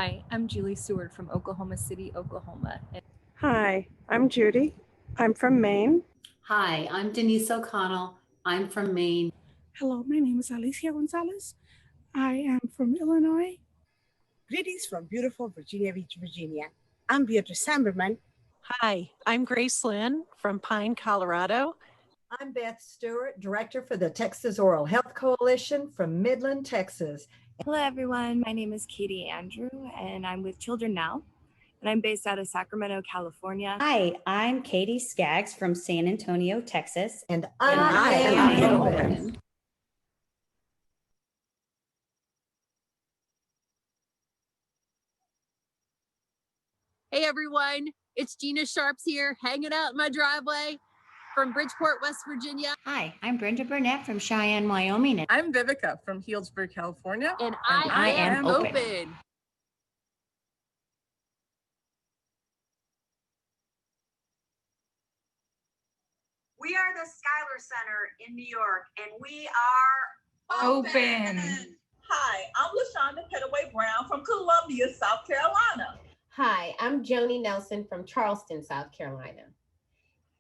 Hi, I'm Julie Seward from Oklahoma City, Oklahoma. Hi, I'm Judy. I'm from Maine. Hi, I'm Denise O'Connell. I'm from Maine. Hello, my name is Alicia Gonzalez. I am from Illinois. Greetings from beautiful Virginia Beach, Virginia. I'm Beatrice Samberman. Hi, I'm Grace Lynn from Pine, Colorado. I'm Beth Stewart, Director for the Texas Oral Health Coalition from Midland, Texas. Hello, everyone. My name is Katie Andrew, and I'm with Children Now, and I'm based out of Sacramento, California. Hi, I'm Katie Skaggs from San Antonio, Texas. And I am open. Hey, everyone. It's Gina Sharps here, hanging out in my driveway from Bridgeport, West Virginia. Hi, I'm Brenda Burnett from Cheyenne, Wyoming. I'm Vivica from Healdsburg, California. And I am open. We are the Schuyler Center in New York, and we are open. Hi, I'm LaShonda Pettaway Brown from Columbia, South Carolina. Hi, I'm Joni Nelson from Charleston, South Carolina.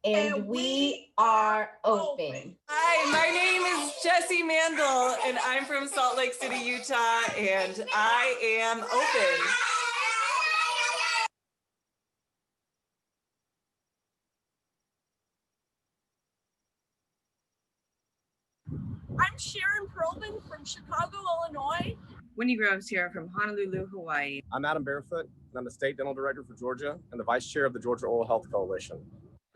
And we are open. Hi, my name is Jessie Mandel, and I'm from Salt Lake City, Utah, and I am open. I'm Sharon Perlman from Chicago, Illinois. Winnie Groves here from Honolulu, Hawaii. I'm Adam Barefoot, and I'm the State Dental Director for Georgia and the Vice Chair of the Georgia Oral Health Coalition.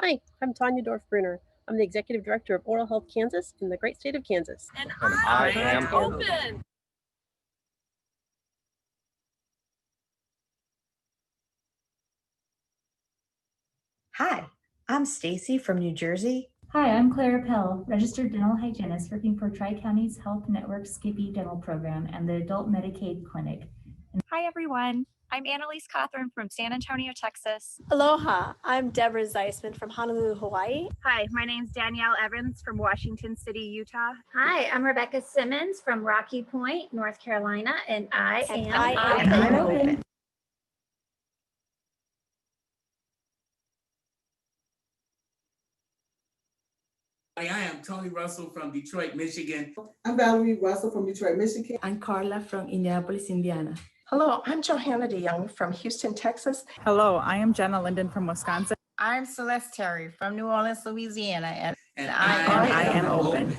Hi, I'm Tanya Dorfbrunner. I'm the Executive Director of Oral Health Kansas in the great state of Kansas. And I am open. Hi, I'm Stacy from New Jersey. Hi, I'm Clara Pell, registered dental hygienist working for Tri-Counties Health Network Skippy Dental Program and the Adult Medicaid Clinic. Hi, everyone. I'm Annalise Cothran from San Antonio, Texas. Aloha, I'm Deborah Zeisman from Honolulu, Hawaii. Hi, my name's Danielle Evans from Washington City, Utah. Hi, I'm Rebecca Simmons from Rocky Point, North Carolina, and I am open. Hi, I am Tony Russell from Detroit, Michigan. I'm Valerie Russell from Detroit, Michigan. I'm Carla from Indianapolis, Indiana. Hello, I'm Johanna DeYoung from Houston, Texas. Hello, I am Jenna Linden from Wisconsin. I'm Celeste Terry from New Orleans, Louisiana, and I am open.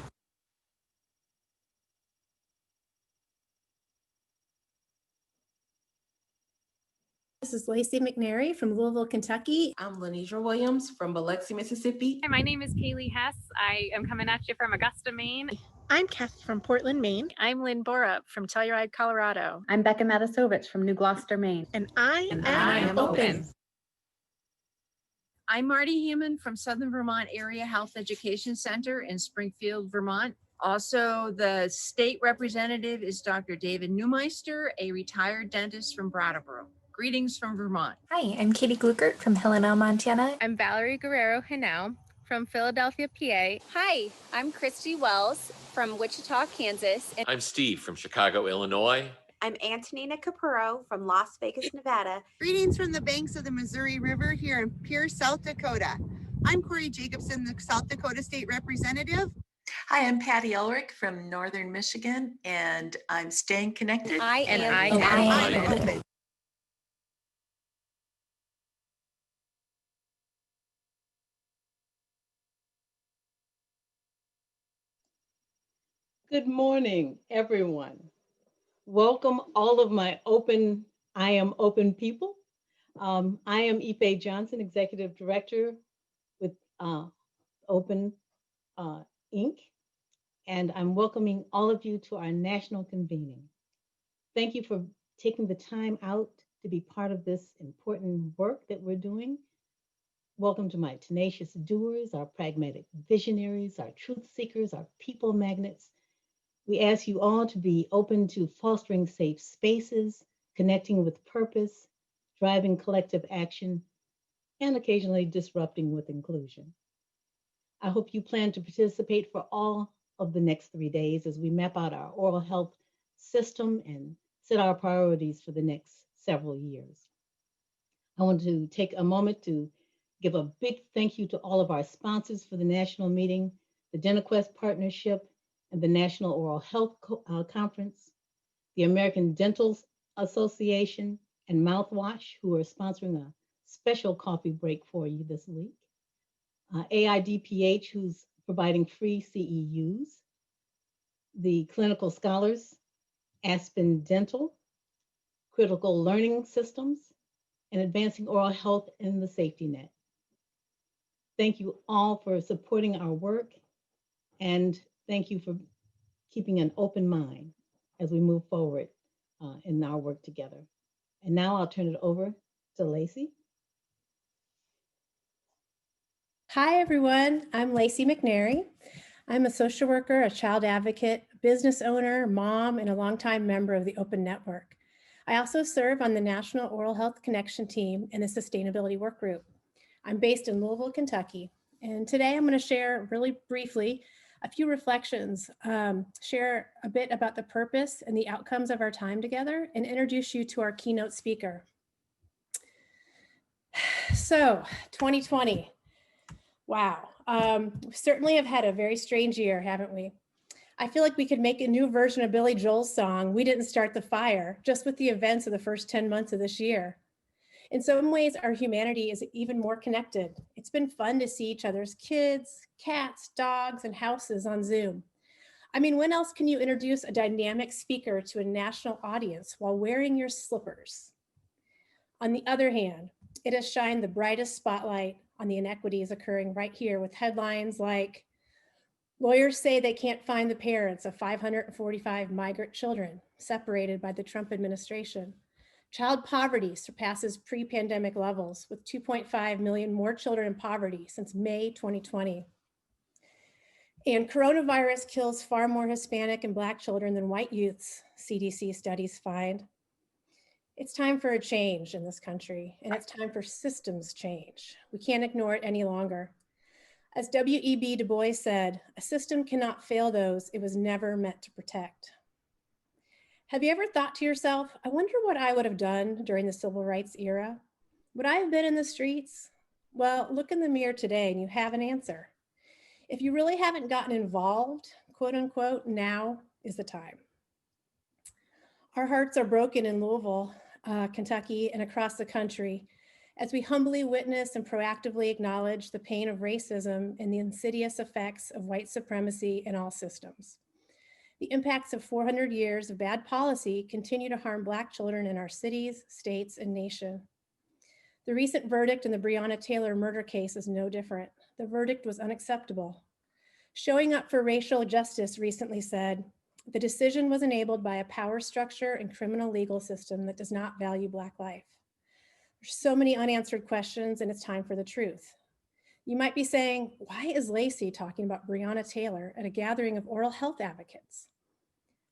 This is Laci McIntyre from Louisville, Kentucky. I'm Lanisha Williams from Biloxi, Mississippi. Hi, my name is Kaylee Hess. I am coming at you from Augusta, Maine. I'm Kath from Portland, Maine. I'm Lynn Borup from Telluride, Colorado. I'm Becca Matasovich from New Gloucester, Maine. And I am open. I'm Marty Heumann from Southern Vermont Area Health Education Center in Springfield, Vermont. Also, the state representative is Dr. David Neumeister, a retired dentist from Brattleboro. Greetings from Vermont. Hi, I'm Katie Gluckert from Helena, Montana. I'm Valerie Guerrero-Hinau from Philadelphia, PA. Hi, I'm Christy Wells from Wichita, Kansas. I'm Steve from Chicago, Illinois. I'm Antonina Capurro from Las Vegas, Nevada. Greetings from the banks of the Missouri River here in Pierce, South Dakota. I'm Corey Jacobson, the South Dakota State Representative. Hi, I'm Patty Elrick from Northern Michigan, and I'm staying connected. I am open. Good morning, everyone. Welcome all of my I am open people. I am Ippo Johnson, Executive Director with Open Inc. And I'm welcoming all of you to our national convening. Thank you for taking the time out to be part of this important work that we're doing. Welcome to my tenacious doers, our pragmatic visionaries, our truth seekers, our people magnets. We ask you all to be open to fostering safe spaces, connecting with purpose, driving collective action, and occasionally disrupting with inclusion. I hope you plan to participate for all of the next 3 days as we map out our oral health system and set our priorities for the next several years. I want to take a moment to give a big thank you to all of our sponsors for the national meeting, the DentaQuest Partnership and the National Oral Health Conference, the American Dental Association and Mouthwash, who are sponsoring a special coffee break for you this week, AIDPH, who's providing free CEUs, the Clinical Scholars, Aspen Dental, Critical Learning Systems, and Advancing Oral Health in the Safety Net. Thank you all for supporting our work, and thank you for keeping an open mind as we move forward in our work together. And now I'll turn it over to Laci. Hi, everyone. I'm Laci McIntyre. I'm a social worker, a child advocate, business owner, mom, and a longtime member of the Open Network. I also serve on the National Oral Health Connection team and the Sustainability Work Group. I'm based in Louisville, Kentucky. And today I'm going to share really briefly a few reflections, share a bit about the purpose and the outcomes of our time together, and introduce you to our keynote speaker. So 2020, wow. We certainly have had a very strange year, haven't we? I feel like we could make a new version of Billy Joel's song, "We Didn't Start the Fire," just with the events of the first 10 months of this year. In some ways, our humanity is even more connected. It's been fun to see each other's kids, cats, dogs, and houses on Zoom. I mean, when else can you introduce a dynamic speaker to a national audience while wearing your slippers? On the other hand, it has shined the brightest spotlight on the inequities occurring right here with headlines like, lawyers say they can't find the parents of 545 migrant children separated by the Trump administration. Child poverty surpasses pre-pandemic levels with 2.5 million more children in poverty since May 2020. And coronavirus kills far more Hispanic and Black children than white youths, CDC studies find. It's time for a change in this country, and it's time for systems change. We can't ignore it any longer. As W.E.B. Du Bois said, a system cannot fail those it was never meant to protect. Have you ever thought to yourself, I wonder what I would have done during the civil rights era? Would I have been in the streets? Well, look in the mirror today and you have an answer. If you really haven't gotten involved, quote unquote, now is the time. Our hearts are broken in Louisville, Kentucky, and across the country as we humbly witness and proactively acknowledge the pain of racism and the insidious effects of white supremacy in all systems. The impacts of 400 years of bad policy continue to harm Black children in our cities, states, and nation. The recent verdict in the Breonna Taylor murder case is no different. The verdict was unacceptable. Showing Up for Racial Justice recently said, the decision was enabled by a power structure and criminal legal system that does not value Black life. There's so many unanswered questions, and it's time for the truth. You might be saying, why is Laci talking about Breonna Taylor at a gathering of oral health advocates?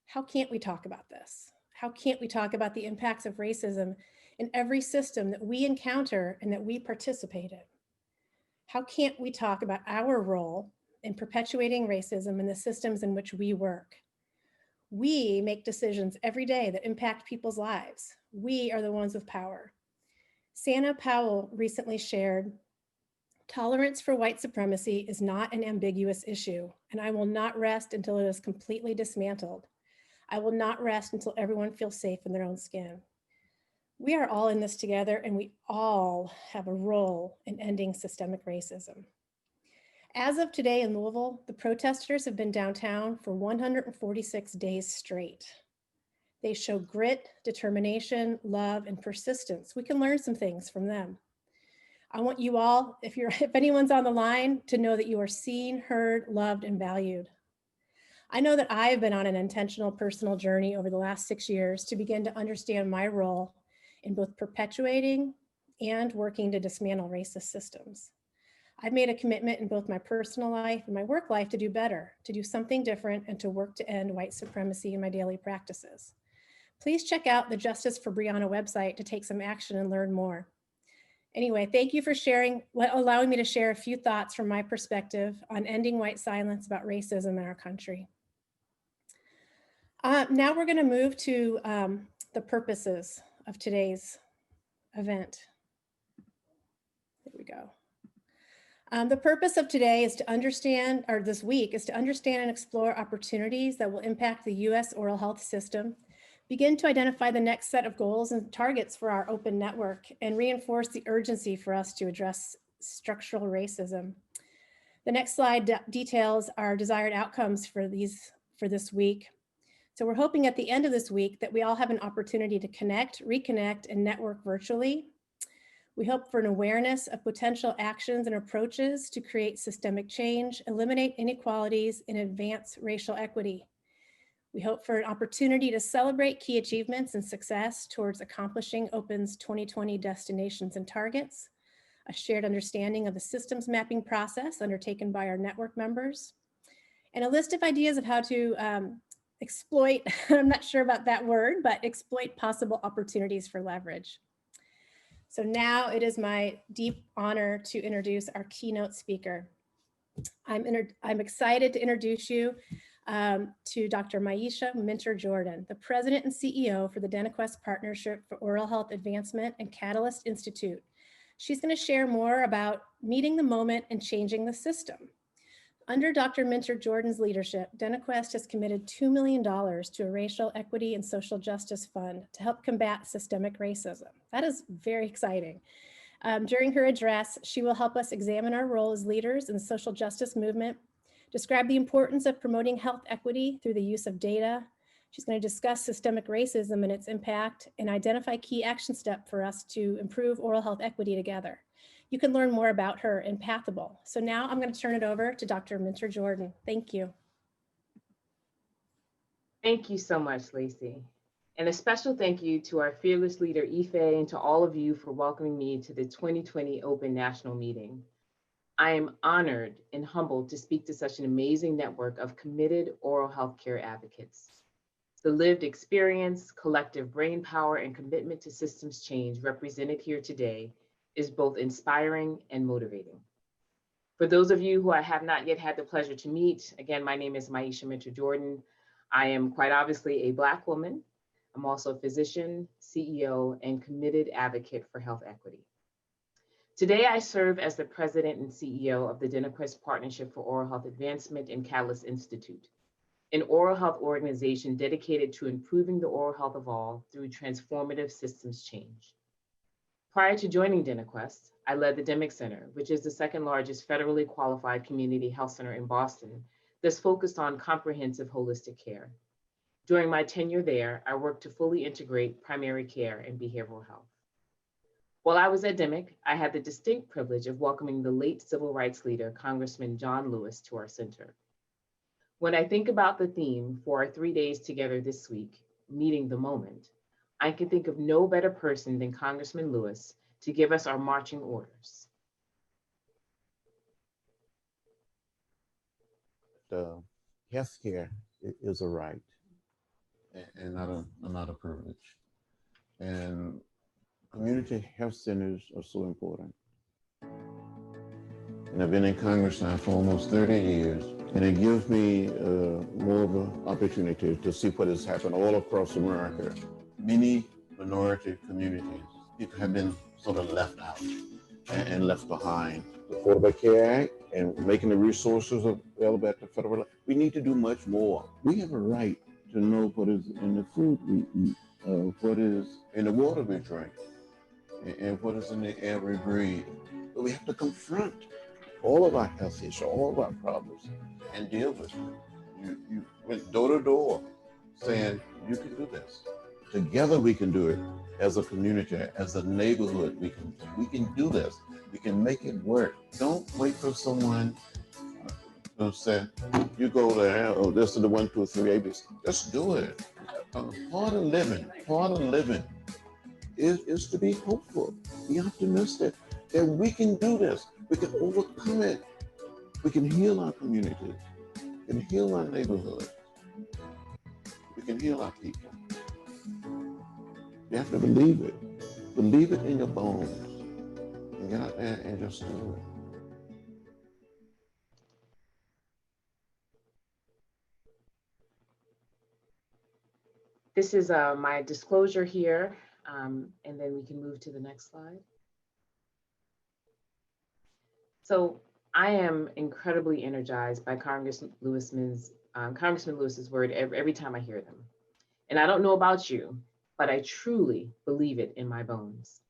How can't we talk about this? How can't we talk about the impacts of racism in every system that we encounter and that we participate in? How can't we talk about our role in perpetuating racism in the systems in which we work? We make decisions every day that impact people's lives. We are the ones with power. Santa Powell recently shared, tolerance for white supremacy is not an ambiguous issue, and I will not rest until it is completely dismantled. I will not rest until everyone feels safe in their own skin. We are all in this together, and we all have a role in ending systemic racism. As of today in Louisville, the protesters have been downtown for 146 days straight. They show grit, determination, love, and persistence. We can learn some things from them. I want you all, if anyone's on the line, to know that you are seen, heard, loved, and valued. I know that I have been on an intentional personal journey over the last 6 years to begin to understand my role in both perpetuating and working to dismantle racist systems. I've made a commitment in both my personal life and my work life to do better, to do something different, and to work to end white supremacy in my daily practices. Please check out the Justice for Breonna website to take some action and learn more. Anyway, thank you for allowing me to share a few thoughts from my perspective on ending white silence about racism in our country. Now we're going to move to the purposes of today's event. There we go. The purpose of today is to understand, or this week is to understand and explore opportunities that will impact the U.S. oral health system, begin to identify the next set of goals and targets for our open network, and reinforce the urgency for us to address structural racism. The next slide details our desired outcomes for this week. So we're hoping at the end of this week that we all have an opportunity to connect, reconnect, and network virtually. We hope for an awareness of potential actions and approaches to create systemic change, eliminate inequalities, and advance racial equity. We hope for an opportunity to celebrate key achievements and success towards accomplishing OPEN's 2020 destinations and targets, a shared understanding of the systems mapping process undertaken by our network members, and a list of ideas of how to exploit, I'm not sure about that word, but exploit possible opportunities for leverage. So now it is my deep honor to introduce our keynote speaker. I'm excited to introduce you to Dr. Myechia Minter-Jordan, the President and CEO for the DentaQuest Partnership for Oral Health Advancement and Catalyst Institute. She's going to share more about meeting the moment and changing the system. Under Dr. Minter-Jordan's leadership, DentaQuest has committed $2 million to a racial equity and social justice fund to help combat systemic racism. That is very exciting. During her address, she will help us examine our role as leaders in the social justice movement, describe the importance of promoting health equity through the use of data. She's going to discuss systemic racism and its impact and identify key action steps for us to improve oral health equity together. You can learn more about her in Pathable. So now I'm going to turn it over to Dr. Minter-Jordan. Thank you. Thank you so much, Laci. And a special thank you to our fearless leader, Ife, and to all of you for welcoming me to the 2020 Open National Meeting. I am honored and humbled to speak to such an amazing network of committed oral health care advocates. The lived experience, collective brain power, and commitment to systems change represented here today is both inspiring and motivating. For those of you who I have not yet had the pleasure to meet, again, my name is Myechia Minter-Jordan. I am quite obviously a Black woman. I'm also a physician, CEO, and committed advocate for health equity. Today, I serve as the president and CEO of the DentaQuest Partnership for Oral Health Advancement and Catalyst Institute, an oral health organization dedicated to improving the oral health of all through transformative systems change. Prior to joining DentaQuest, I led the Dimock Center, which is the second largest federally qualified community health center in Boston that's focused on comprehensive holistic care. During my tenure there, I worked to fully integrate primary care and behavioral health. While I was at Dimock, I had the distinct privilege of welcoming the late civil rights leader, Congressman John Lewis, to our center. When I think about the theme for our 3 days together this week, meeting the moment, I can think of no better person than Congressman Lewis to give us our marching orders. Healthcare is a right and not a privilege. And community health centers are so important. And I've been in Congress now for almost 30 years, and it gives me more of an opportunity to see what has happened all across America. Many minority communities, people have been sort of left out and left behind. The Affordable Care Act and making the resources available at the federal level, we need to do much more. We have a right to know what is in the food we eat, what is in the water we drink, and what is in the air we breathe. But we have to confront all of our health issues, all of our problems, and deal with it. You went door to door saying, you can do this. Together we can do it as a community, as a neighborhood. We can do this. We can make it work. Don't wait for someone to say, you go there, oh, this is the 1, 2, 3 ABC. Just do it. Part of living is to be hopeful, be optimistic that we can do this. We can overcome it. We can heal our communities. We can heal our neighborhoods. We can heal our people. You have to believe it. Believe it in your bones. And get out there and just do it. This is my disclosure here. And then we can move to the next slide. So I am incredibly energized by Congressman Lewis's word every time I hear them. And I don't know about you, but I truly believe it in my bones.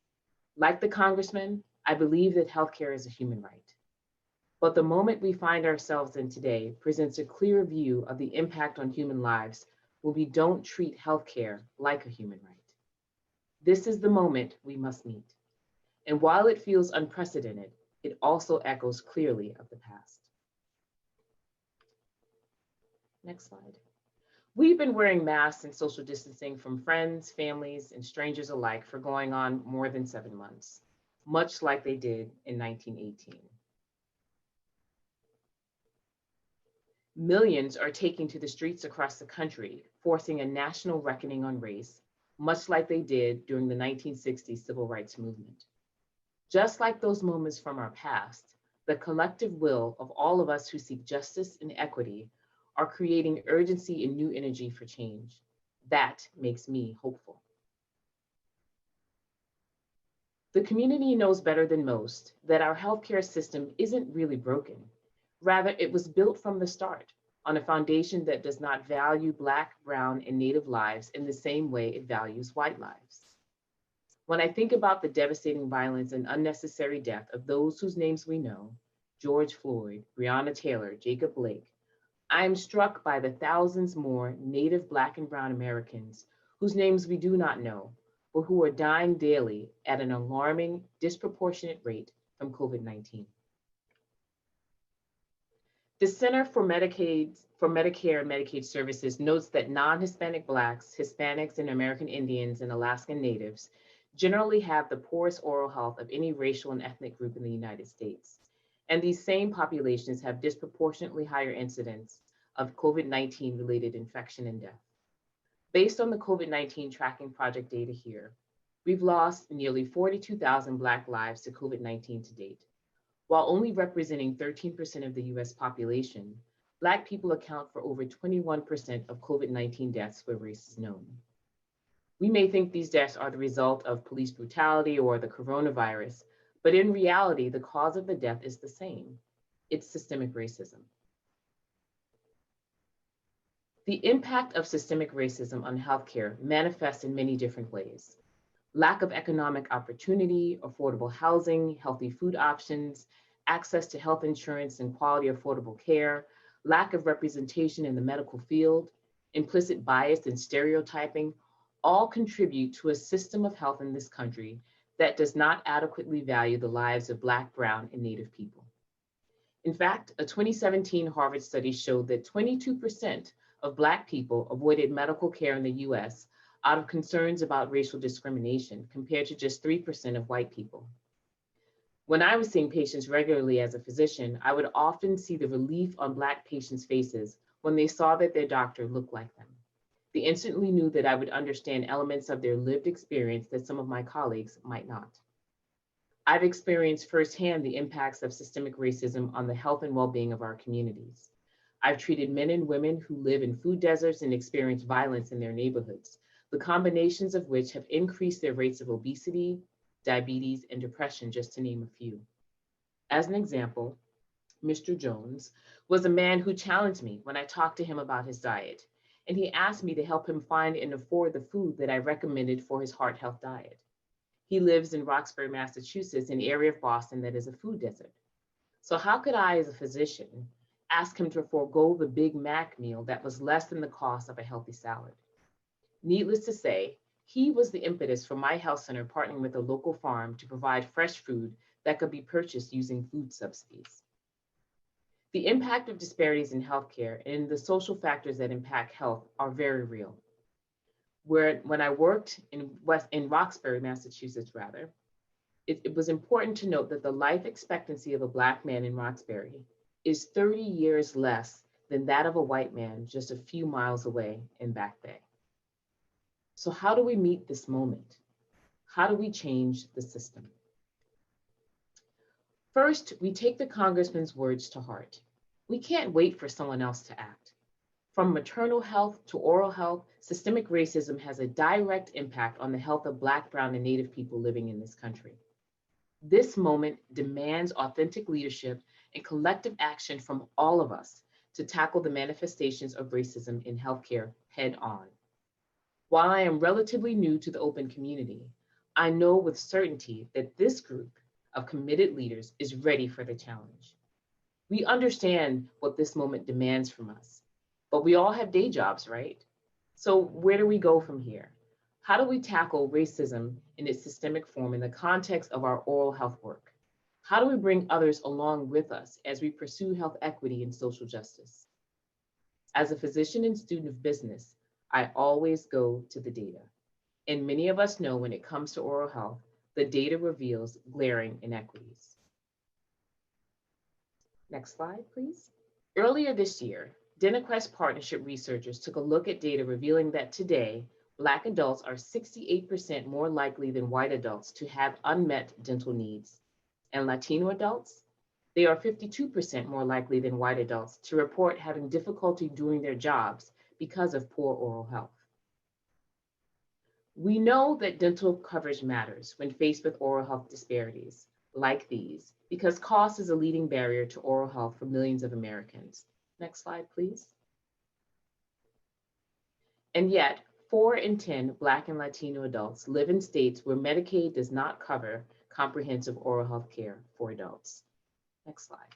Like the Congressman, I believe that healthcare is a human right. But the moment we find ourselves in today presents a clear view of the impact on human lives when we don't treat healthcare like a human right. This is the moment we must meet. And while it feels unprecedented, it also echoes clearly of the past. Next slide. We've been wearing masks and social distancing from friends, families, and strangers alike for going on more than 7 months, much like they did in 1918. Millions are taking to the streets across the country, forcing a national reckoning on race, much like they did during the 1960s civil rights movement. Just like those moments from our past, the collective will of all of us who seek justice and equity are creating urgency and new energy for change. That makes me hopeful. The community knows better than most that our healthcare system isn't really broken. Rather, it was built from the start on a foundation that does not value Black, Brown, and Native lives in the same way it values white lives. When I think about the devastating violence and unnecessary death of those whose names we know, George Floyd, Breonna Taylor, Jacob Blake, I am struck by the thousands more Native, Black, and Brown Americans whose names we do not know, but who are dying daily at an alarming, disproportionate rate from COVID-19. The Center for Medicare and Medicaid Services notes that non-Hispanic Blacks, Hispanics, and American Indians and Alaskan Natives generally have the poorest oral health of any racial and ethnic group in the United States. And these same populations have disproportionately higher incidence of COVID-19 related infection and death. Based on the COVID-19 tracking project data here, we've lost nearly 42,000 Black lives to COVID-19 to date. While only representing 13% of the US population, Black people account for over 21% of COVID-19 deaths where race is known. We may think these deaths are the result of police brutality or the coronavirus, but in reality, the cause of the death is the same. It's systemic racism. The impact of systemic racism on healthcare manifests in many different ways. Lack of economic opportunity, affordable housing, healthy food options, access to health insurance and quality affordable care, lack of representation in the medical field, implicit bias and stereotyping, all contribute to a system of health in this country that does not adequately value the lives of Black, Brown, and Native people. In fact, a 2017 Harvard study showed that 22% of Black people avoided medical care in the US out of concerns about racial discrimination, compared to just 3% of white people. When I was seeing patients regularly as a physician, I would often see the relief on Black patients' faces when they saw that their doctor looked like them. They instantly knew that I would understand elements of their lived experience that some of my colleagues might not. I've experienced firsthand the impacts of systemic racism on the health and well-being of our communities. I've treated men and women who live in food deserts and experience violence in their neighborhoods, the combinations of which have increased their rates of obesity, diabetes, and depression, just to name a few. As an example, Mr. Jones was a man who challenged me when I talked to him about his diet, and he asked me to help him find and afford the food that I recommended for his heart health diet. He lives in Roxbury, Massachusetts, an area of Boston that is a food desert. So how could I, as a physician, ask him to forego the Big Mac meal that was less than the cost of a healthy salad? Needless to say, he was the impetus for my health center partnering with a local farm to provide fresh food that could be purchased using food subsidies. The impact of disparities in healthcare and the social factors that impact health are very real. When I worked in Roxbury, Massachusetts, it was important to note that the life expectancy of a Black man in Roxbury is 30 years less than that of a white man just a few miles away in Back Bay. So how do we meet this moment? How do we change the system? First, we take the Congressman's words to heart. We can't wait for someone else to act. From maternal health to oral health, systemic racism has a direct impact on the health of Black, Brown, and Native people living in this country. This moment demands authentic leadership and collective action from all of us to tackle the manifestations of racism in healthcare head on. While I am relatively new to the open community, I know with certainty that this group of committed leaders is ready for the challenge. We understand what this moment demands from us, but we all have day jobs, right? So where do we go from here? How do we tackle racism in its systemic form in the context of our oral health work? How do we bring others along with us as we pursue health equity and social justice? As a physician and student of business, I always go to the data. And many of us know when it comes to oral health, the data reveals glaring inequities. Next slide, please. Earlier this year, DentaQuest Partnership researchers took a look at data revealing that today, Black adults are 68% more likely than white adults to have unmet dental needs. And Latino adults, they are 52% more likely than white adults to report having difficulty doing their jobs because of poor oral health. We know that dental coverage matters when faced with oral health disparities like these, because cost is a leading barrier to oral health for millions of Americans. Next slide, please. And yet, 4 in 10 Black and Latino adults live in states where Medicaid does not cover comprehensive oral health care for adults. Next slide.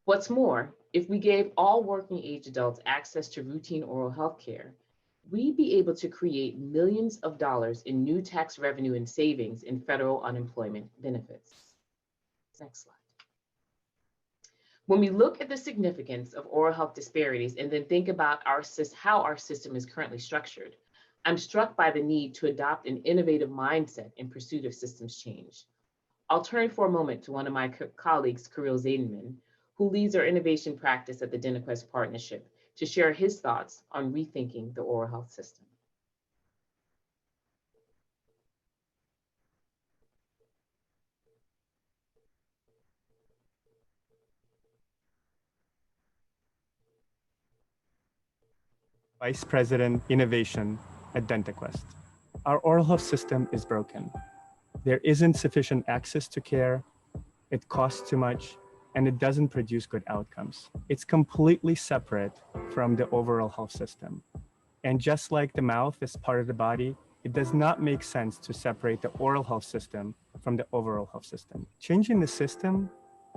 What's more, if we gave all working age adults access to routine oral health care, we'd be able to create millions of dollars in new tax revenue and savings in federal unemployment benefits. Next slide. When we look at the significance of oral health disparities and then think about how our system is currently structured, I'm struck by the need to adopt an innovative mindset in pursuit of systems change. I'll turn for a moment to one of my colleagues, Kirill Zadenman, who leads our innovation practice at the DentaQuest Partnership, to share his thoughts on rethinking the oral health system. Vice President, Innovation at DentaQuest. Our oral health system is broken. There isn't sufficient access to care, it costs too much, and it doesn't produce good outcomes. It's completely separate from the overall health system. And just like the mouth is part of the body, it does not make sense to separate the oral health system from the overall health system. Changing the system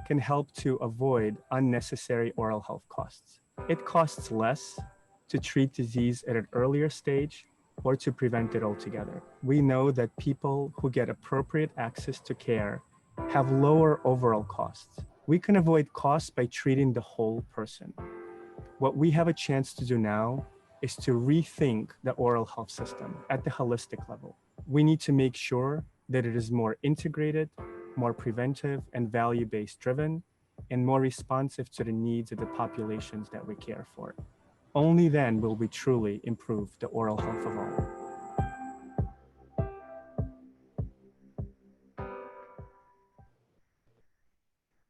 can help to avoid unnecessary oral health costs. It costs less to treat disease at an earlier stage or to prevent it altogether. We know that people who get appropriate access to care have lower overall costs. We can avoid costs by treating the whole person. What we have a chance to do now is to rethink the oral health system at the holistic level. We need to make sure that it is more integrated, more preventive and value-based driven, and more responsive to the needs of the populations that we care for. Only then will we truly improve the oral health of all.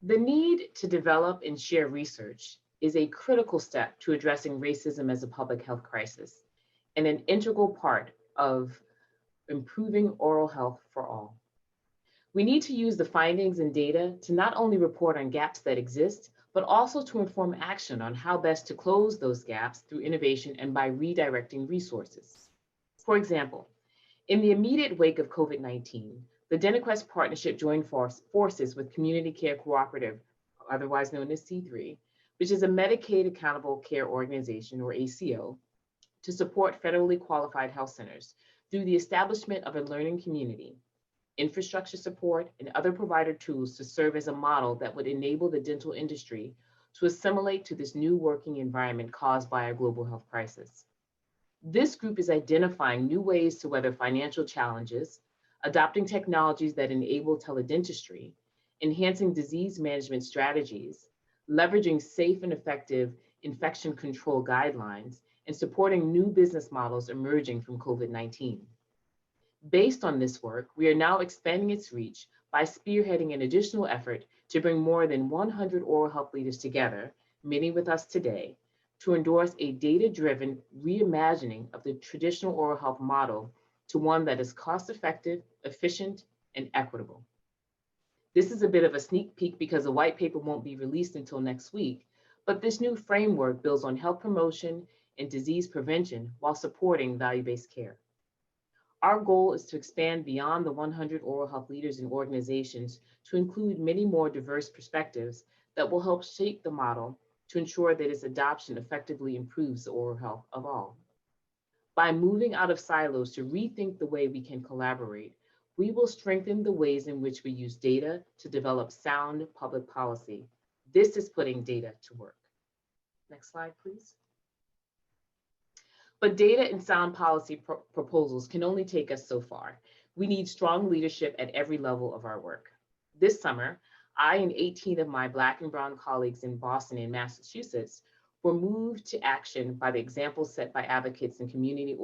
The need to develop and share research is a critical step to addressing racism as a public health crisis and an integral part of improving oral health for all. We need to use the findings and data to not only report on gaps that exist, but also to inform action on how best to close those gaps through innovation and by redirecting resources. For example, in the immediate wake of COVID-19, the DentaQuest Partnership joined forces with Community Care Cooperative, otherwise known as C3, which is a Medicaid Accountable Care Organization, or ACO, to support federally qualified health centers through the establishment of a learning community, infrastructure support, and other provider tools to serve as a model that would enable the dental industry to assimilate to this new working environment caused by a global health crisis. This group is identifying new ways to weather financial challenges, adopting technologies that enable teledentistry, enhancing disease management strategies, leveraging safe and effective infection control guidelines, and supporting new business models emerging from COVID-19. Based on this work, we are now expanding its reach by spearheading an additional effort to bring more than 100 oral health leaders together, many with us today, to endorse a data-driven reimagining of the traditional oral health model to one that is cost-effective, efficient, and equitable. This is a bit of a sneak peek because the white paper won't be released until next week, but this new framework builds on health promotion and disease prevention while supporting value-based care. Our goal is to expand beyond the 100 oral health leaders and organizations to include many more diverse perspectives that will help shape the model to ensure that its adoption effectively improves the oral health of all. By moving out of silos to rethink the way we can collaborate, we will strengthen the ways in which we use data to develop sound public policy. This is putting data to work. Next slide, please. But data and sound policy proposals can only take us so far. We need strong leadership at every level of our work. This summer, I and 18 of my Black and Brown colleagues in Boston and Massachusetts were moved to action by the example set by advocates and community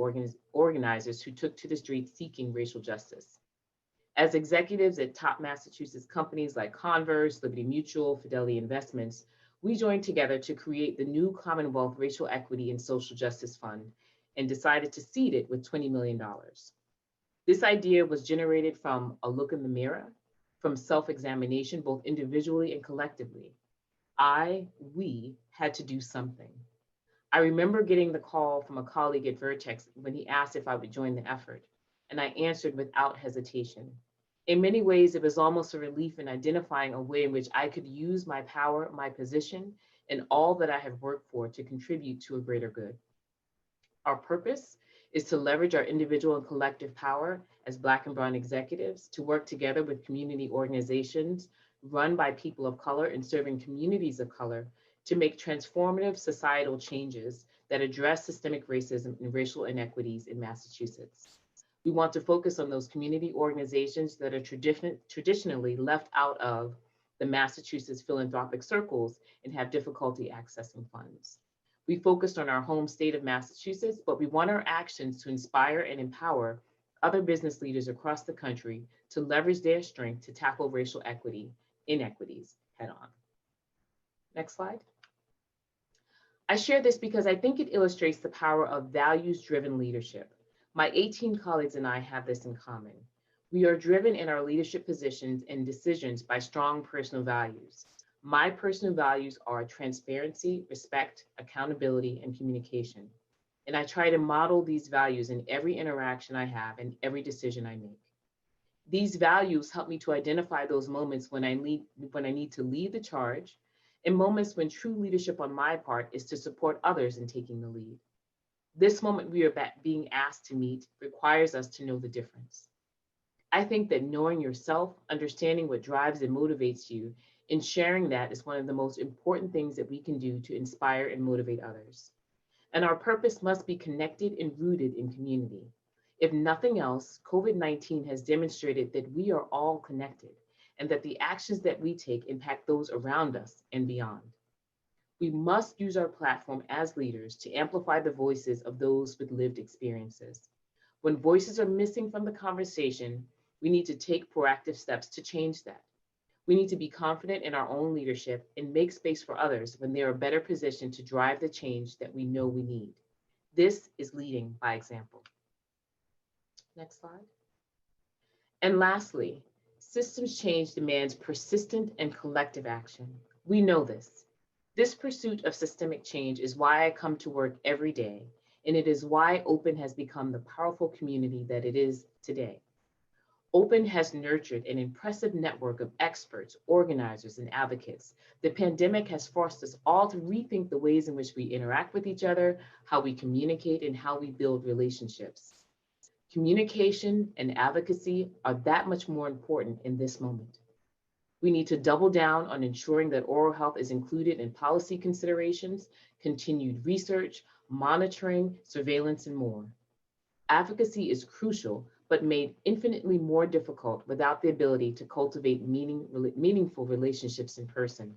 organizers who took to the streets seeking racial justice. As executives at top Massachusetts companies like Converse, Liberty Mutual, Fidelity Investments, we joined together to create the new Commonwealth Racial Equity and Social Justice Fund and decided to seed it with $20 million. This idea was generated from a look in the mirror, from self-examination, both individually and collectively. We had to do something. I remember getting the call from a colleague at Vertex when he asked if I would join the effort, and I answered without hesitation. In many ways, it was almost a relief in identifying a way in which I could use my power, my position, and all that I have worked for to contribute to a greater good. Our purpose is to leverage our individual and collective power as Black and Brown executives to work together with community organizations run by people of color and serving communities of color to make transformative societal changes that address systemic racism and racial inequities in Massachusetts. We want to focus on those community organizations that are traditionally left out of the Massachusetts philanthropic circles and have difficulty accessing funds. We focused on our home state of Massachusetts, but we want our actions to inspire and empower other business leaders across the country to leverage their strength to tackle racial inequities head on. Next slide. I share this because I think it illustrates the power of values-driven leadership. My 18 colleagues and I have this in common. We are driven in our leadership positions and decisions by strong personal values. My personal values are transparency, respect, accountability, and communication. And I try to model these values in every interaction I have and every decision I make. These values help me to identify those moments when I need to lead the charge and moments when true leadership on my part is to support others in taking the lead. This moment we are being asked to meet requires us to know the difference. I think that knowing yourself, understanding what drives and motivates you, and sharing that is one of the most important things that we can do to inspire and motivate others. And our purpose must be connected and rooted in community. If nothing else, COVID-19 has demonstrated that we are all connected and that the actions that we take impact those around us and beyond. We must use our platform as leaders to amplify the voices of those with lived experiences. When voices are missing from the conversation, we need to take proactive steps to change that. We need to be confident in our own leadership and make space for others when they are better positioned to drive the change that we know we need. This is leading by example. Next slide. And lastly, systems change demands persistent and collective action. We know this. This pursuit of systemic change is why I come to work every day, and it is why Open has become the powerful community that it is today. Open has nurtured an impressive network of experts, organizers, and advocates. The pandemic has forced us all to rethink the ways in which we interact with each other, how we communicate, and how we build relationships. Communication and advocacy are that much more important in this moment. We need to double down on ensuring that oral health is included in policy considerations, continued research, monitoring, surveillance, and more. Advocacy is crucial, but made infinitely more difficult without the ability to cultivate meaningful relationships in person.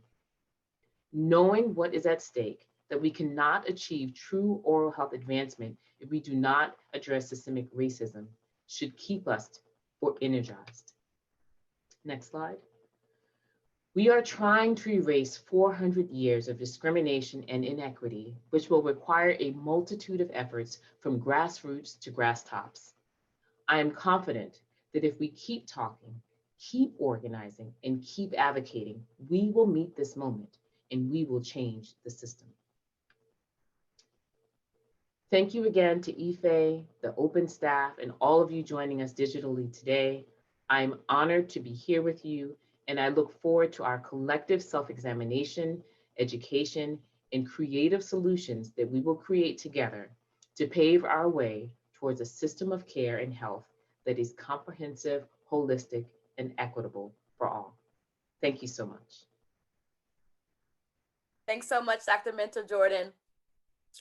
Knowing what is at stake, that we cannot achieve true oral health advancement if we do not address systemic racism, should keep us energized. Next slide. We are trying to erase 400 years of discrimination and inequity, which will require a multitude of efforts from grassroots to grass tops. I am confident that if we keep talking, keep organizing, and keep advocating, we will meet this moment and we will change the system. Thank you again to Ife, the open staff, and all of you joining us digitally today. I'm honored to be here with you, and I look forward to our collective self-examination, education, and creative solutions that we will create together to pave our way towards a system of care and health that is comprehensive, holistic, and equitable for all. Thank you so much. Thanks so much, Dr. Minter-Jordan.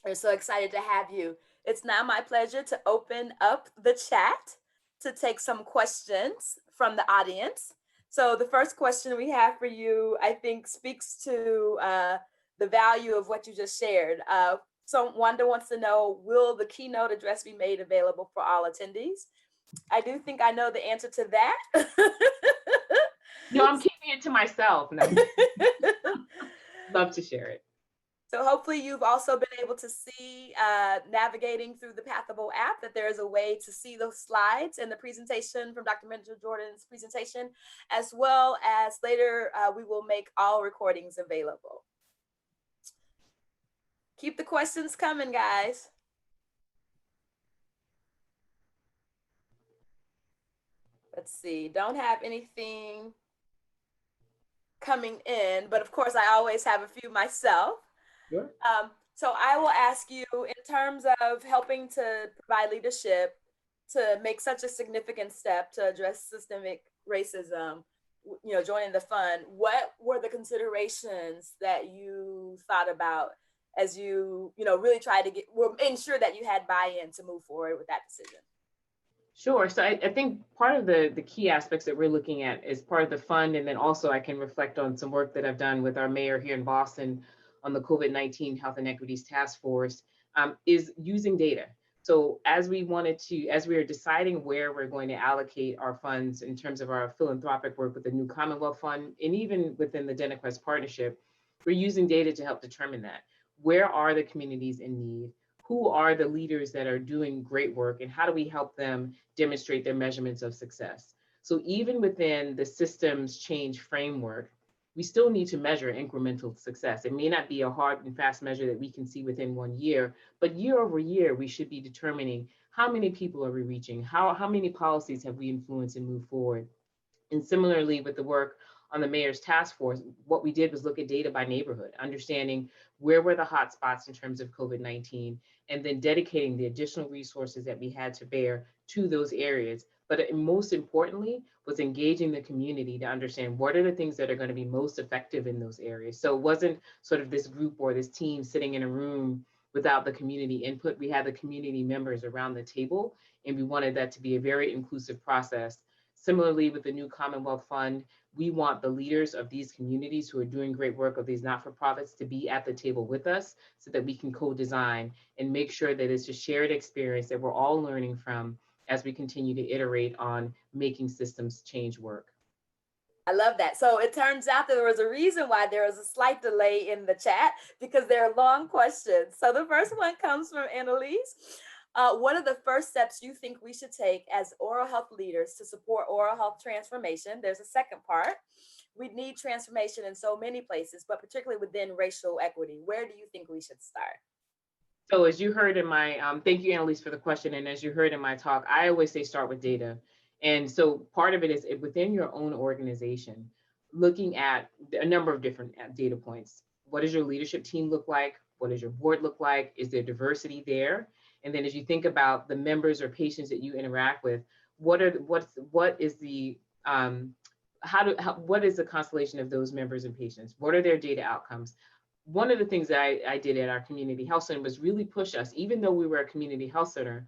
We're so excited to have you. It's now my pleasure to open up the chat to take some questions from the audience. So the first question we have for you, I think, speaks to the value of what you just shared. So Wanda wants to know, will the keynote address be made available for all attendees? I do think I know the answer to that. No, I'm keeping it to myself. No. Love to share it. So hopefully you've also been able to see, navigating through the Pathable app, that there is a way to see those slides and the presentation from Dr. Minter-Jordan's presentation, as well as later we will make all recordings available. Keep the questions coming, guys. Let's see, don't have anything coming in, but of course I always have a few myself. Sure. So I will ask you, in terms of helping to provide leadership to make such a significant step to address systemic racism, you know, joining the fund, what were the considerations that you thought about as you really tried to ensure that you had buy-in to move forward with that decision? Sure. So I think part of the key aspects that we're looking at is part of the fund, and then also I can reflect on some work that I've done with our mayor here in Boston on the COVID-19 Health Inequities Task Force, is using data. So as we are deciding where we're going to allocate our funds in terms of our philanthropic work with the new Commonwealth Fund, and even within the DentaQuest Partnership, we're using data to help determine that. Where are the communities in need? Who are the leaders that are doing great work, and how do we help them demonstrate their measurements of success? So even within the systems change framework, we still need to measure incremental success. It may not be a hard and fast measure that we can see within 1 year, but year over year, we should be determining how many people are we reaching, how many policies have we influenced and moved forward. And similarly with the work on the mayor's task force, what we did was look at data by neighborhood, understanding where were the hot spots in terms of COVID-19, and then dedicating the additional resources that we had to bear to those areas. But most importantly, was engaging the community to understand what are the things that are going to be most effective in those areas. So it wasn't sort of this group or this team sitting in a room without the community input. We had the community members around the table, and we wanted that to be a very inclusive process. Similarly, with the new Commonwealth Fund, we want the leaders of these communities who are doing great work, of these not-for-profits, to be at the table with us so that we can co-design and make sure that it's a shared experience that we're all learning from as we continue to iterate on making systems change work. I love that. So it turns out there was a reason why there was a slight delay in the chat, because there are long questions. So the first one comes from Annalise. What are the first steps you think we should take as oral health leaders to support oral health transformation? There's a second part. We need transformation in so many places, but particularly within racial equity. Where do you think we should start? So as you heard in my, thank you, Annalise, for the question. And as you heard in my talk, I always say start with data. And so part of it is within your own organization, looking at a number of different data points. What does your leadership team look like? What does your board look like? Is there diversity there? And then as you think about the members or patients that you interact with, what is the constellation of those members and patients? What are their data outcomes? One of the things that I did at our community health center was really push us, even though we were a community health center,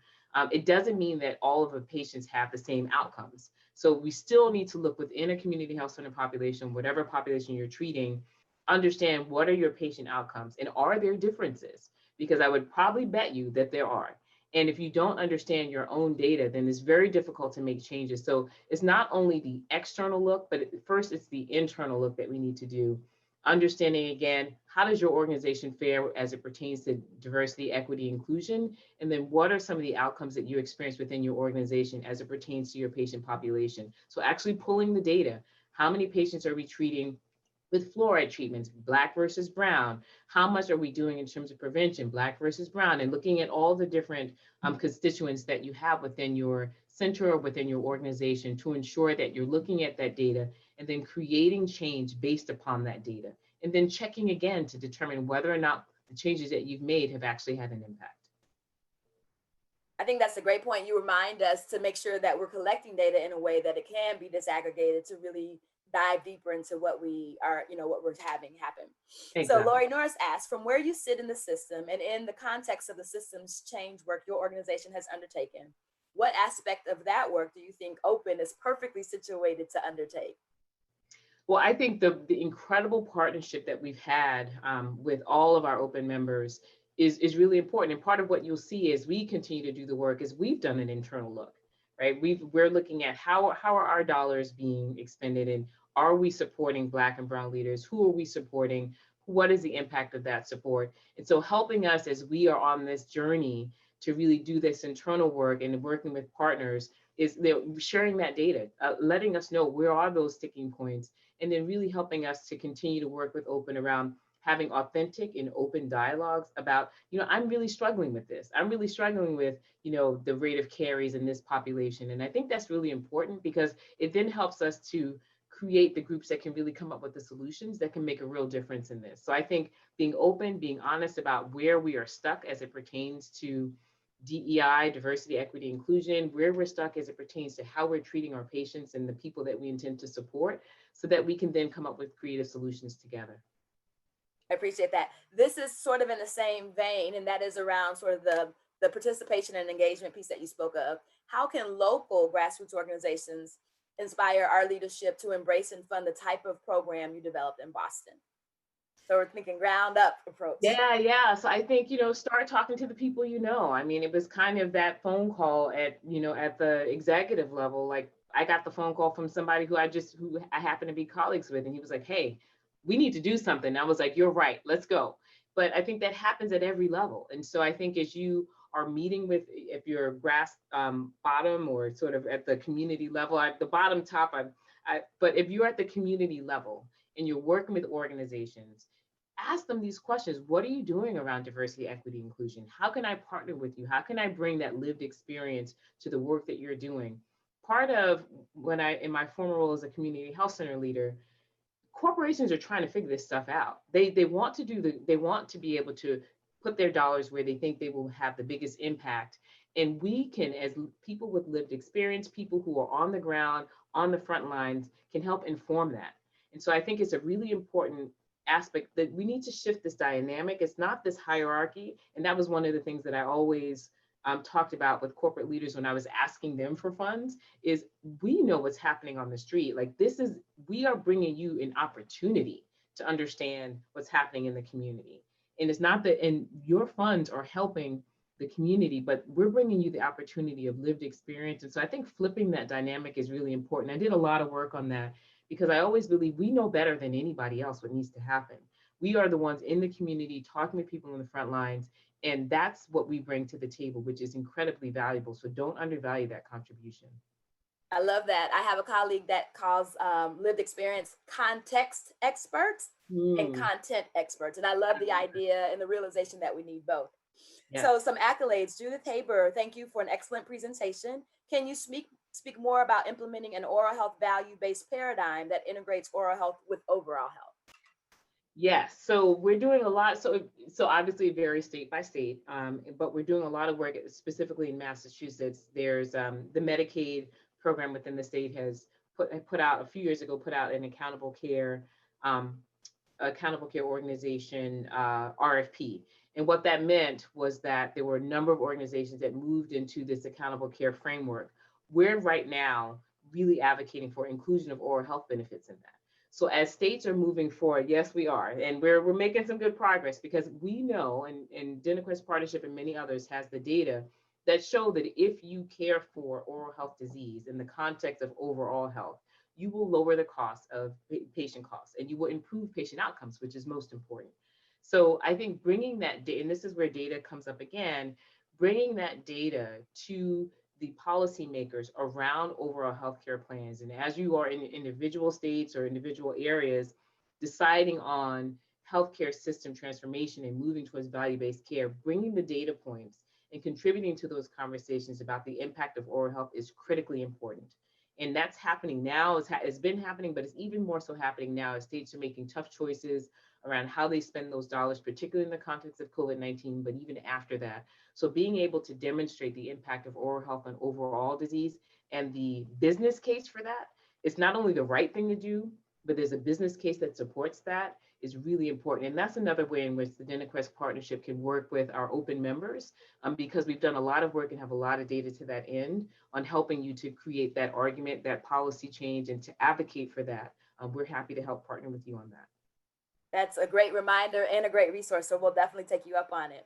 it doesn't mean that all of the patients have the same outcomes. So we still need to look within a community health center population, whatever population you're treating, understand what are your patient outcomes and are there differences? Because I would probably bet you that there are. And if you don't understand your own data, then it's very difficult to make changes. So it's not only the external look, but first it's the internal look that we need to do. Understanding, again, how does your organization fare as it pertains to diversity, equity, inclusion? And then what are some of the outcomes that you experience within your organization as it pertains to your patient population? So actually pulling the data. How many patients are we treating with fluoride treatments, Black versus brown? How much are we doing in terms of prevention, Black versus brown? And looking at all the different constituents that you have within your center or within your organization to ensure that you're looking at that data and then creating change based upon that data. And then checking again to determine whether or not the changes that you've made have actually had an impact. I think that's a great point. You remind us to make sure that we're collecting data in a way that it can be disaggregated to really dive deeper into what we are, what we're having happen. Exactly. So Lori Norris asks, from where you sit in the system and in the context of the systems change work your organization has undertaken, what aspect of that work do you think Open is perfectly situated to undertake? Well, I think the incredible partnership that we've had with all of our Open members is really important. And part of what you'll see as we continue to do the work is we've done an internal look, right? We're looking at how are our dollars being expended, and are we supporting Black and brown leaders? Who are we supporting? What is the impact of that support? And so helping us as we are on this journey to really do this internal work and working with partners is sharing that data, letting us know where are those sticking points, and then really helping us to continue to work with Open around having authentic and open dialogues about, I'm really struggling with this. I'm really struggling with, the rate of caries in this population. And I think that's really important because it then helps us to create the groups that can really come up with the solutions that can make a real difference in this. So I think being open, being honest about where we are stuck as it pertains to DEI, diversity, equity, inclusion, where we're stuck as it pertains to how we're treating our patients and the people that we intend to support, so that we can then come up with creative solutions together. I appreciate that. This is sort of in the same vein, and that is around sort of the participation and engagement piece that you spoke of. How can local grassroots organizations inspire our leadership to embrace and fund the type of program you developed in Boston? So we're thinking ground up approach. Yeah. So I think, start talking to the people you know. I mean, it was kind of that phone call at the executive level. Like, I got the phone call from somebody who I happen to be colleagues with, and he was like, hey, we need to do something. I was like, you're right, let's go. But I think that happens at every level. And so I think as you are meeting with, if you're grass bottom or sort of at the community level, at the bottom top, but if you're at the community level and you're working with organizations, ask them these questions. What are you doing around diversity, equity, inclusion? How can I partner with you? How can I bring that lived experience to the work that you're doing? Part of when in my former role as a community health center leader, corporations are trying to figure this stuff out. They want to be able to put their dollars where they think they will have the biggest impact. And we can, as people with lived experience, people who are on the ground, on the front lines, can help inform that. And so I think it's a really important aspect that we need to shift this dynamic. It's not this hierarchy. And that was one of the things that I always talked about with corporate leaders when I was asking them for funds, is we know what's happening on the street. Like, we are bringing you an opportunity to understand what's happening in the community. And it's not that, and your funds are helping the community, but we're bringing you the opportunity of lived experience. And so I think flipping that dynamic is really important. I did a lot of work on that because I always believe we know better than anybody else what needs to happen. We are the ones in the community talking to people on the front lines. And that's what we bring to the table, which is incredibly valuable. So don't undervalue that contribution. I love that. I have a colleague that calls lived experience context experts and content experts. And I love the idea and the realization that we need both. Yeah. So some accolades. Judith Haber, thank you for an excellent presentation. Can you speak more about implementing an oral health value-based paradigm that integrates oral health with overall health? Yes, so we're doing a lot. So obviously it varies state by state, but we're doing a lot of work specifically in Massachusetts. There's the Medicaid program within the state has put out a few years ago, put out an accountable care organization RFP. And what that meant was that there were a number of organizations that moved into this accountable care framework. We're right now really advocating for inclusion of oral health benefits in that. So as states are moving forward, yes, we are, and we're making some good progress because we know, and DentaQuest Partnership and many others has the data that show that if you care for oral health disease in the context of overall health, you will lower the cost of patient costs and you will improve patient outcomes, which is most important. So I think bringing that data, and this is where data comes up again, bringing that data to the policymakers around overall healthcare plans. And as you are in individual states or individual areas, deciding on healthcare system transformation and moving towards value-based care, bringing the data points and contributing to those conversations about the impact of oral health is critically important. And that's happening now. It's been happening, but it's even more so happening now as states are making tough choices around how they spend those dollars, particularly in the context of COVID-19, but even after that. So being able to demonstrate the impact of oral health on overall disease and the business case for that, it's not only the right thing to do, but there's a business case that supports that, is really important. And that's another way in which the DentaQuest Partnership can work with our open members, because we've done a lot of work and have a lot of data to that end on helping you to create that argument, that policy change, and to advocate for that. We're happy to help partner with you on that. That's a great reminder and a great resource, so we'll definitely take you up on it.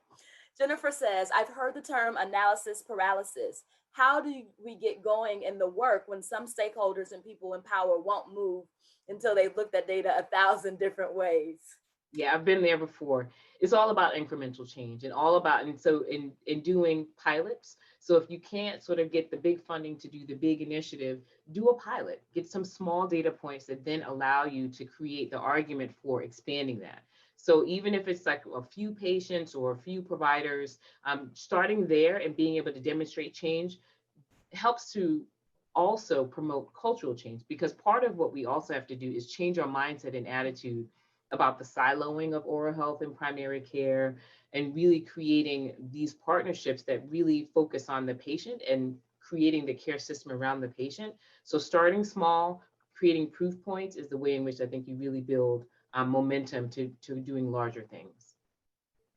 Jennifer says, I've heard the term analysis paralysis. How do we get going in the work when some stakeholders and people in power won't move until they've looked at data 1,000 different ways? Yeah, I've been there before. It's all about incremental change and all about, and so in doing pilots. So if you can't sort of get the big funding to do the big initiative, do a pilot, get some small data points that then allow you to create the argument for expanding that. So even if it's like a few patients or a few providers, starting there and being able to demonstrate change helps to also promote cultural change, because part of what we also have to do is change our mindset and attitude about the siloing of oral health and primary care, and really creating these partnerships that really focus on the patient and creating the care system around the patient. So starting small, creating proof points is the way in which I think you really build momentum to doing larger things.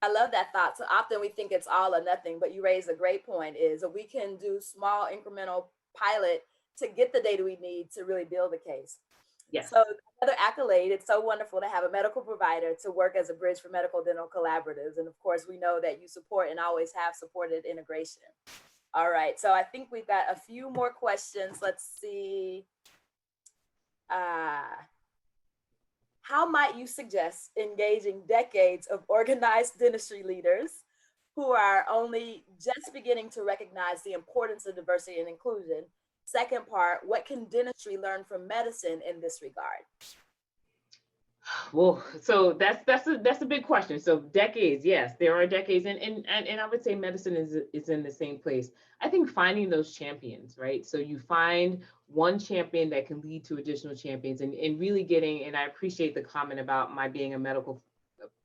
I love that thought. So often we think it's all or nothing, but you raise a great point, is that we can do small incremental pilot to get the data we need to really build a case. Yes. So another accolade, it's so wonderful to have a medical provider to work as a bridge for medical dental collaboratives. And of course, we know that you support and always have supported integration. All right, so I think we've got a few more questions. Let's see. How might you suggest engaging decades of organized dentistry leaders who are only just beginning to recognize the importance of diversity and inclusion? Second part, what can dentistry learn from medicine in this regard? Well, so that's a big question. So decades, yes, there are decades, and I would say medicine is in the same place. I think finding those champions, right? So you find one champion that can lead to additional champions, and really getting, and I appreciate the comment about my being a medical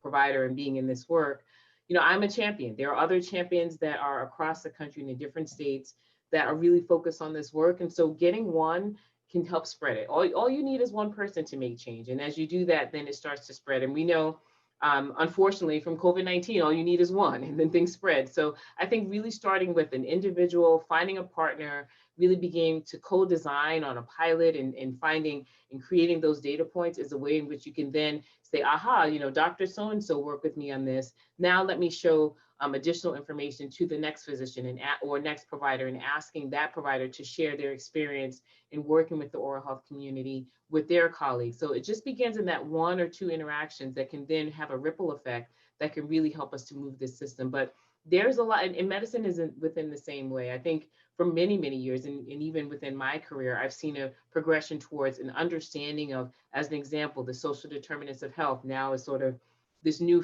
provider and being in this work. You know, I'm a champion. There are other champions that are across the country and in different states that are really focused on this work. And so getting one can help spread it. All you need is one person to make change. And as you do that, then it starts to spread. And we know, unfortunately, from COVID-19, all you need is one, and then things spread. So I think really starting with an individual, finding a partner, really beginning to co-design on a pilot and finding and creating those data points is a way in which you can then say, aha, you know, Dr. So-and-so worked with me on this. Now let me show additional information to the next physician or next provider, and asking that provider to share their experience in working with the oral health community with their colleagues. So it just begins in that one or two interactions that can then have a ripple effect that can really help us to move this system. But there's a lot, and medicine isn't within the same way. I think for many, many years, and even within my career, I've seen a progression towards an understanding of, as an example, the social determinants of health now is sort of this new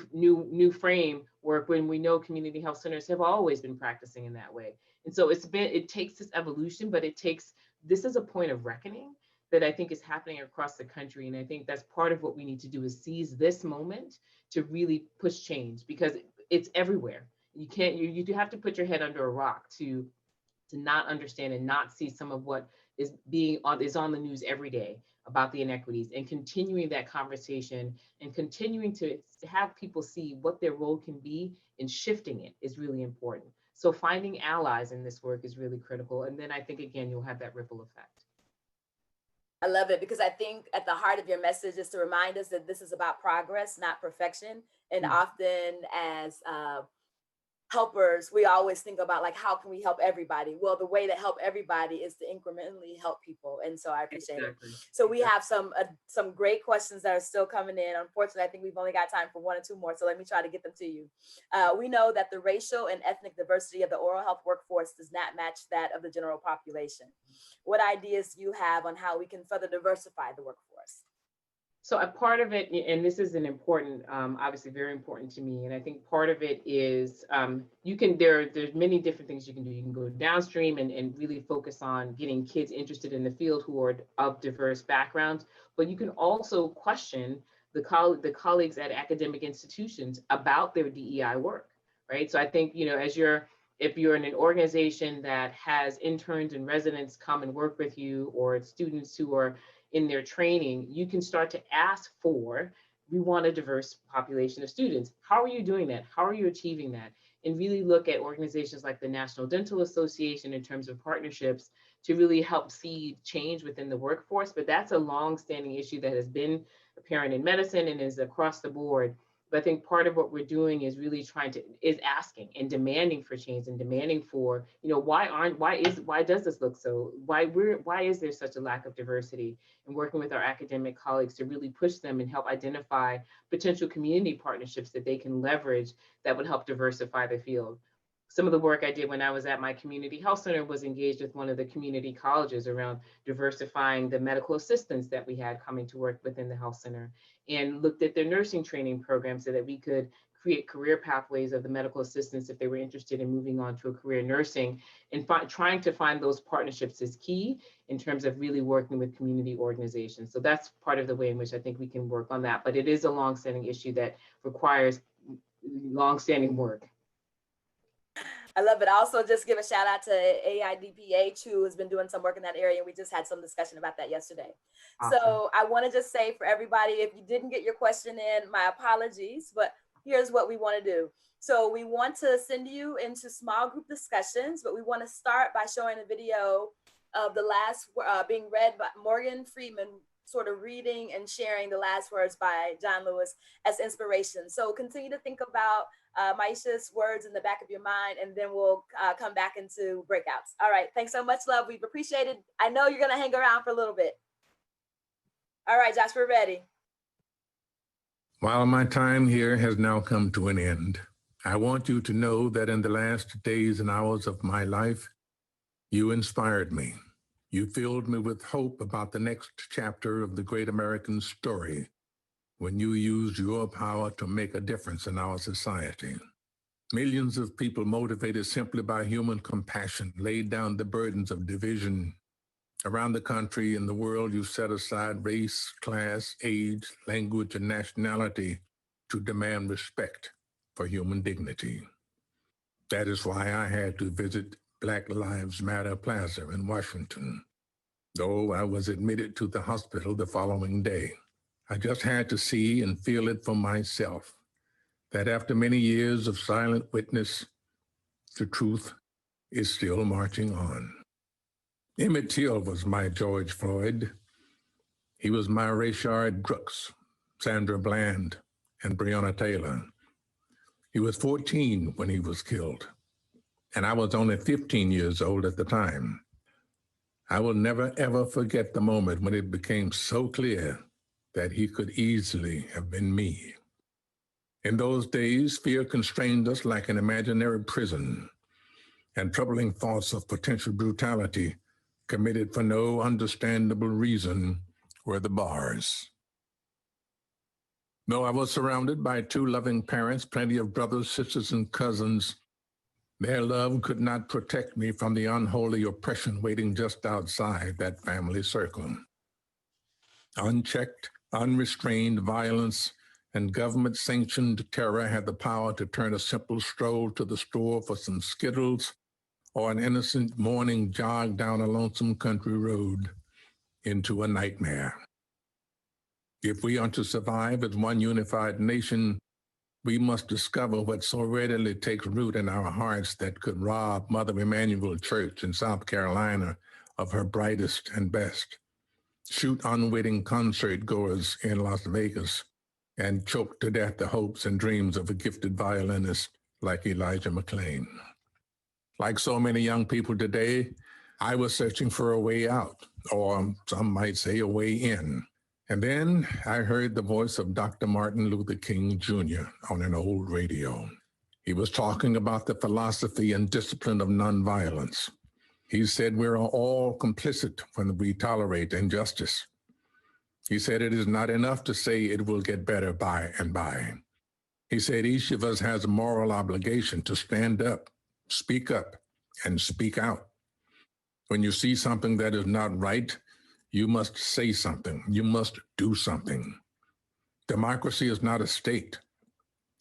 framework, when we know community health centers have always been practicing in that way. And so it takes this evolution, but this is a point of reckoning that I think is happening across the country. And I think that's part of what we need to do, is seize this moment to really push change, because it's everywhere. You have to put your head under a rock to not understand and not see some of what is on the news every day about the inequities, and continuing that conversation and continuing to have people see what their role can be in shifting it is really important. So finding allies in this work is really critical. And then I think, again, you'll have that ripple effect. I love it, because I think at the heart of your message is to remind us that this is about progress, not perfection. And often as helpers, we always think about like, how can we help everybody? Well, the way to help everybody is to incrementally help people. And so I appreciate it. So we have some great questions that are still coming in. Unfortunately, I think we've only got time for 1 or 2 more. So let me try to get them to you. We know that the racial and ethnic diversity of the oral health workforce does not match that of the general population. What ideas do you have on how we can further diversify the workforce? So a part of it, and this is an important, obviously very important to me, and I think part of it is there's many different things you can do. You can go downstream and really focus on getting kids interested in the field who are of diverse backgrounds, but you can also question the colleagues at academic institutions about their DEI work, right? So I think, if you're in an organization that has interns and residents come and work with you, or students who are in their training, you can start to ask for, we want a diverse population of students. How are you doing that? How are you achieving that? And really look at organizations like the National Dental Association in terms of partnerships to really help see change within the workforce. But that's a long-standing issue that has been apparent in medicine and is across the board. But I think part of what we're doing is really is asking and demanding for change and demanding for, why does this look so? Why is there such a lack of diversity? And working with our academic colleagues to really push them and help identify potential community partnerships that they can leverage that would help diversify the field. Some of the work I did when I was at my community health center was engaged with one of the community colleges around diversifying the medical assistants that we had coming to work within the health center, and looked at their nursing training program so that we could create career pathways of the medical assistants if they were interested in moving on to a career in nursing, and trying to find those partnerships is key in terms of really working with community organizations. So that's part of the way in which I think we can work on that, but it is a longstanding issue that requires longstanding work. I love it. I also just give a shout out to AIDPH, who has been doing some work in that area. And we just had some discussion about that yesterday. Awesome. So I want to just say for everybody, if you didn't get your question in, my apologies, but here's what we want to do. So we want to send you into small group discussions, but we want to start by showing a video of the last being read by Morgan Freeman, sort of reading and sharing the last words by John Lewis as inspiration. So continue to think about Maisha's words in the back of your mind, and then we'll come back into breakouts. All right, thanks so much, love. We've appreciated. I know you're gonna hang around for a little bit. All right, Josh, we're ready. While my time here has now come to an end, I want you to know that in the last days and hours of my life, you inspired me. You filled me with hope about the next chapter of the great American story when you used your power to make a difference in our society. Millions of people motivated simply by human compassion laid down the burdens of division. Around the country and the world, you set aside race, class, age, language, and nationality to demand respect for human dignity. That is why I had to visit Black Lives Matter Plaza in Washington, though I was admitted to the hospital the following day. I just had to see and feel it for myself, that after many years of silent witness, the truth is still marching on. Emmett Till was my George Floyd. He was my Rayshard Brooks, Sandra Bland, and Breonna Taylor. He was 14 when he was killed, and I was only 15 years old at the time. I will never, ever forget the moment when it became so clear that he could easily have been me. In those days, fear constrained us like an imaginary prison, and troubling thoughts of potential brutality committed for no understandable reason were the bars. Though I was surrounded by 2 loving parents, plenty of brothers, sisters, and cousins, their love could not protect me from the unholy oppression waiting just outside that family circle. Unchecked, unrestrained violence and government-sanctioned terror had the power to turn a simple stroll to the store for some Skittles or an innocent morning jog down a lonesome country road into a nightmare. If we are to survive as one unified nation, we must discover what so readily takes root in our hearts that could rob Mother Emanuel Church in South Carolina of her brightest and best, shoot unwitting concert goers in Las Vegas, and choke to death the hopes and dreams of a gifted violinist like Elijah McClain. Like so many young people today, I was searching for a way out, or some might say a way in. And then I heard the voice of Dr. Martin Luther King Jr. on an old radio. He was talking about the philosophy and discipline of nonviolence. He said we are all complicit when we tolerate injustice. He said it is not enough to say it will get better by and by. He said each of us has a moral obligation to stand up, and speak out. When you see something that is not right, you must say something. You must do something. Democracy is not a state.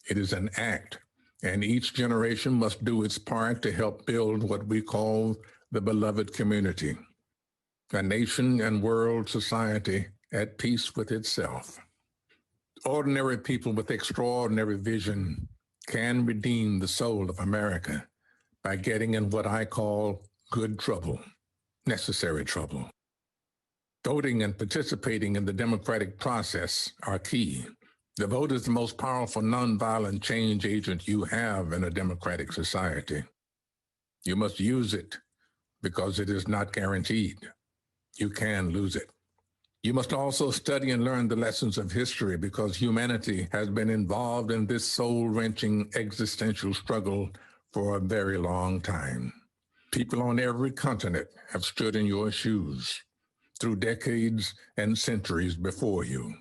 It is an act, and each generation must do its part to help build what we call the beloved community, a nation and world society at peace with itself. Ordinary people with extraordinary vision can redeem the soul of America by getting in what I call good trouble, necessary trouble. Voting and participating in the democratic process are key. The vote is the most powerful nonviolent change agent you have in a democratic society. You must use it because it is not guaranteed. You can lose it. You must also study and learn the lessons of history because humanity has been involved in this soul-wrenching existential struggle for a very long time. People on every continent have stood in your shoes through decades and centuries before you.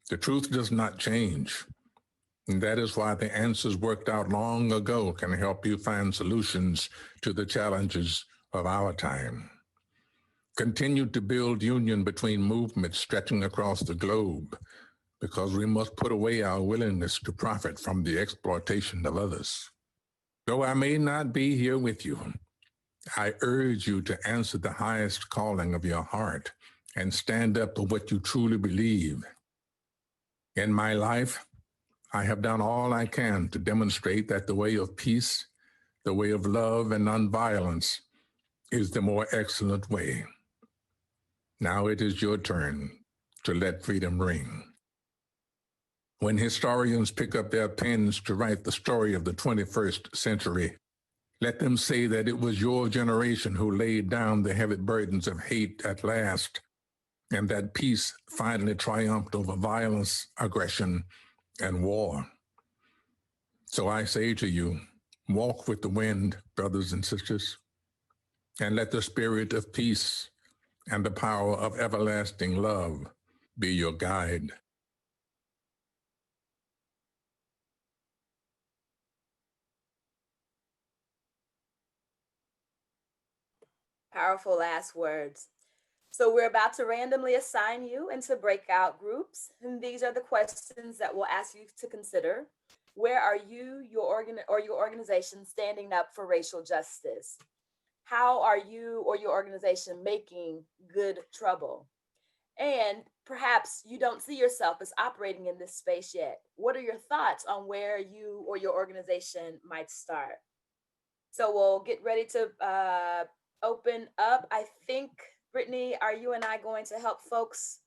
The truth does not change, and that is why the answers worked out long ago can help you find solutions to the challenges of our time. Continue to build union between movements stretching across the globe because we must put away our willingness to profit from the exploitation of others. Though I may not be here with you, I urge you to answer the highest calling of your heart and stand up for what you truly believe. In my life, I have done all I can to demonstrate that the way of peace, the way of love and nonviolence is the more excellent way. Now it is your turn to let freedom ring. When historians pick up their pens to write the story of the 21st century, let them say that it was your generation who laid down the heavy burdens of hate at last, and that peace finally triumphed over violence, aggression, and war. So I say to you, walk with the wind, brothers and sisters, and let the spirit of peace and the power of everlasting love be your guide. Powerful last words. So we're about to randomly assign you into breakout groups. And these are the questions that we'll ask you to consider. Where are you, your organization standing up for racial justice? How are you or your organization making good trouble? And perhaps you don't see yourself as operating in this space yet. What are your thoughts on where you or your organization might start? So we'll get ready to open up. I think, Brittany, are you and I going to help folks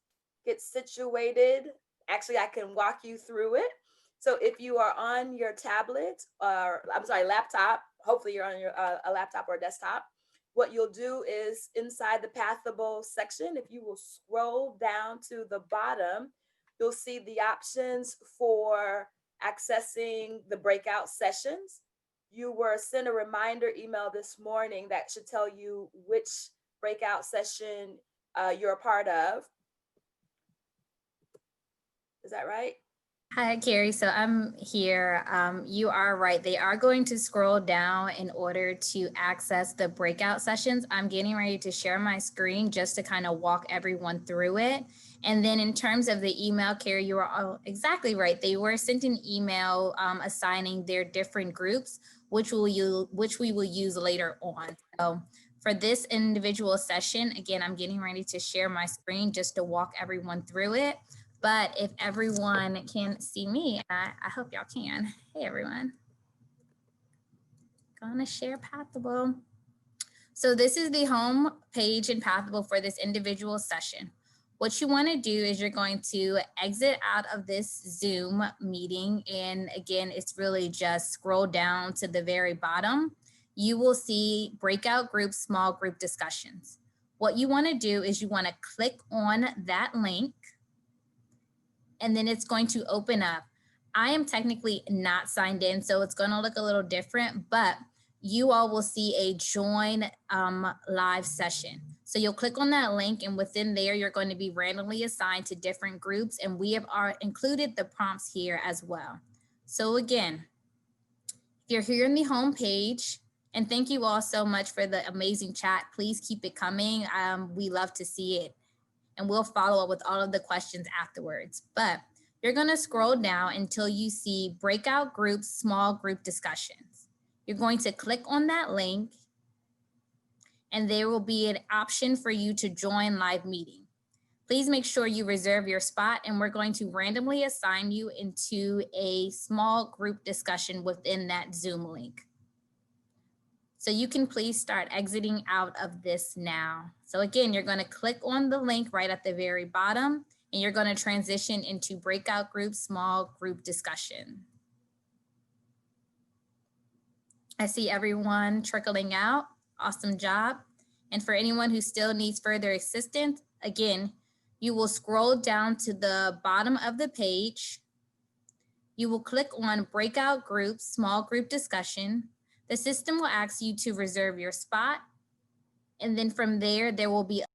get situated? Actually, I can walk you through it. So if you are on your tablet, or laptop, hopefully you're on a laptop or a desktop, what you'll do is inside the Pathable section, if you will scroll down to the bottom, you'll see the options for accessing the breakout sessions. You were sent a reminder email this morning that should tell you which breakout session you're a part of. Is that right? Hi, Carrie. So I'm here. You are right. They are going to scroll down in order to access the breakout sessions. I'm getting ready to share my screen just to kind of walk everyone through it. And then in terms of the email, Carrie, you are all exactly right. They were sent an email assigning their different groups, which we will use later on. So for this individual session, again, I'm getting ready to share my screen just to walk everyone through it. But if everyone can see me, I hope y'all can. Hey, everyone. Gonna share Pathable. So this is the home page in Pathable for this individual session. What you want to do is you're going to exit out of this Zoom meeting. And again, it's really just scroll down to the very bottom. You will see breakout groups, small group discussions. What you want to do is you want to click on that link, and then it's going to open up. I am technically not signed in, so it's going to look a little different, but you all will see a join live session. So you'll click on that link, and within there, you're going to be randomly assigned to different groups, and we have included the prompts here as well. So again, if you're here in the home page, and thank you all so much for the amazing chat. Please keep it coming. We love to see it, and we'll follow up with all of the questions afterwards. But you're going to scroll down until you see breakout groups, small group discussions. You're going to click on that link, and there will be an option for you to join live meeting. Please make sure you reserve your spot, and we're going to randomly assign you into a small group discussion within that Zoom link. So you can please start exiting out of this now. So again, you're going to click on the link right at the very bottom, and you're going to transition into breakout group, small group discussion. I see everyone trickling out. Awesome job. And for anyone who still needs further assistance, again, you will scroll down to the bottom of the page. You will click on breakout groups, small group discussion. The system will ask you to reserve your spot. And then from there, there will be